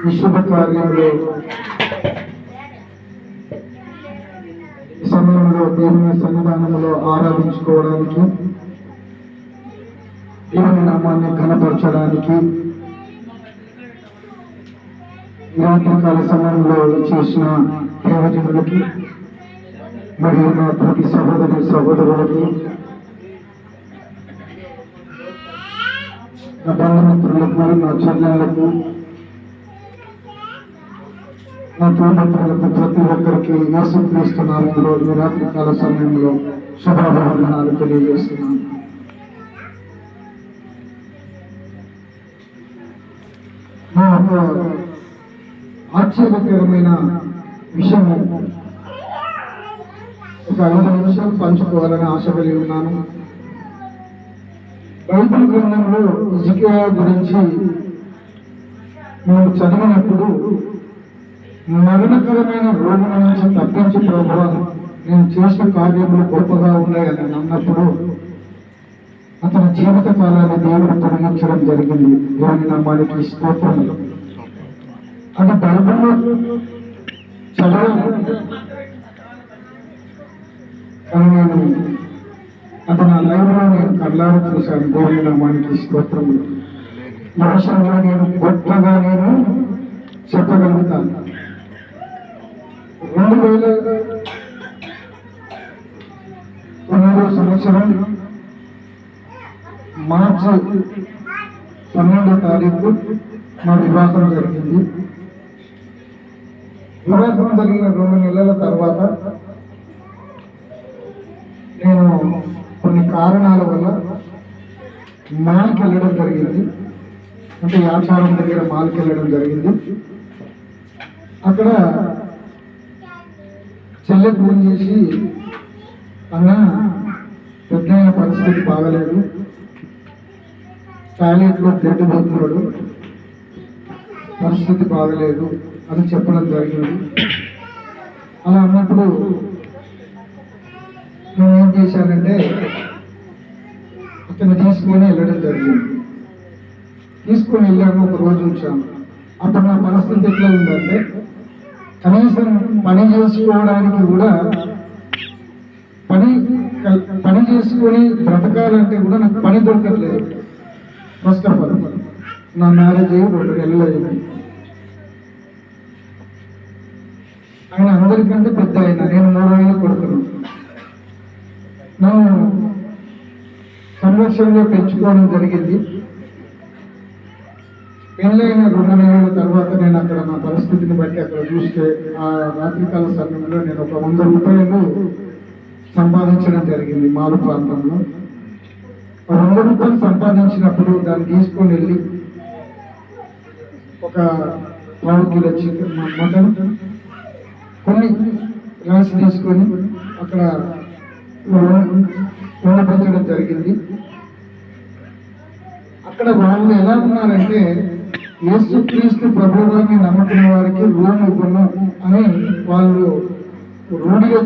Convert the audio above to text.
ఈ శుభ కార్యంలో సమయంలో దేవుని సన్నిధానంలో ఆరాధించుకోవడానికి, దేవుని నామాన్ని ఘనపరచడానికి రాత్రికాల సమయంలో చేసిన ప్రయోజనులకి మరియు నా ప్రతి సహోదరులకి, నా బంధుమిత్రులకు, నా చెల్లెళ్లకు, నా తోమిత్రులకు, ప్రతి ఒక్కరికి యేసుక్రీస్తు నామములో ఈ రాత్రికాల సమయంలో శుభాభివందనాలు తెలియజేస్తున్నాను. ఒక ఆశ్చర్యకరమైన విషయం ఒక 5 నిమిషాలు పంచుకోవాలని ఆశ కలిగి ఉన్నాను. బైబిల్ గ్రంథంలో హిజ్కియా గురించి మేము చదివినప్పుడు, మరణకరమైన రోగుల నుంచి తప్పించి ప్రభువా నేను చేసిన కార్యములు గొప్పగా ఉన్నాయని అన్నప్పుడు అతని జీవిత కాలాన్ని దేవుడు తొలగించడం జరిగింది. దేవుని నామానికి స్తోత్రం. అది బైబిల్లో చదవాలి, కానీ నేను అది నా లైవ్లో నేను కళ్ళారు చూశాను. దేవుని నామానికి స్తోత్రము. ఈ విషయంలో నేను గొప్పగా నేను చెప్పగలుగుతాను. 2009 సంవత్సరం మార్చి 12వ తారీఖు మా వివాహం జరిగింది. వివాహం జరిగిన 2 నెలల తర్వాత నేను కొన్ని కారణాల వల్ల మాల్కి వెళ్ళడం జరిగింది. అంటే వ్యాపారం దగ్గర మాల్కి వెళ్ళడం జరిగింది. అక్కడ చెల్లె ఫోన్ చేసి, అన్న పెద్ద పరిస్థితి బాగలేదు, టాయిలెట్లో బ్లడ్ పోతున్నాడు, పరిస్థితి బాగలేదు అని చెప్పడం జరిగింది. అలా అన్నప్పుడు నేను ఏం చేశానంటే అతను తీసుకొని వెళ్ళడం జరిగింది. తీసుకొని వెళ్ళాము, ఒక రోజు ఉంచాము. అప్పుడు నా పరిస్థితి ఎట్లా ఉందంటే, కనీసం పని చేసుకోవడానికి కూడా, పని చేసుకొని బ్రతకాలంటే కూడా నాకు పని దొరకట్లేదు. ఫస్ట్ ఆఫ్ ఆల్ నా మ్యారేజ్ 2 నెలలు అయింది. ఆయన అందరికంటే పెద్ద అయినా, నేను 3 ఏళ్ళు కొడుకున్నాను. నన్ను సంరక్షణలో పెంచుకోవడం జరిగింది. పెళ్ళైన 2 నెలల తర్వాత నేను అక్కడ నా పరిస్థితిని బట్టి అక్కడ చూస్తే, ఆ రాత్రికాల సమయంలో నేను ఒక 100 రూపాయలు సంపాదించడం జరిగింది మాలు ప్రాంతంలో. 100 రూపాయలు సంపాదించినప్పుడు దాన్ని తీసుకొని వెళ్ళి ఒక 1/4 కిలో చికెన్, మటన్, కొన్ని రైస్ తీసుకొని అక్కడ వండపరచడం జరిగింది. అక్కడ వాళ్ళు ఎలా ఉన్నారంటే, యేసుక్రీస్తు ప్రభువాన్ని నమ్ముకునే వారికి రూమ్ ఇవ్వను అని వాళ్ళు రూఢిగా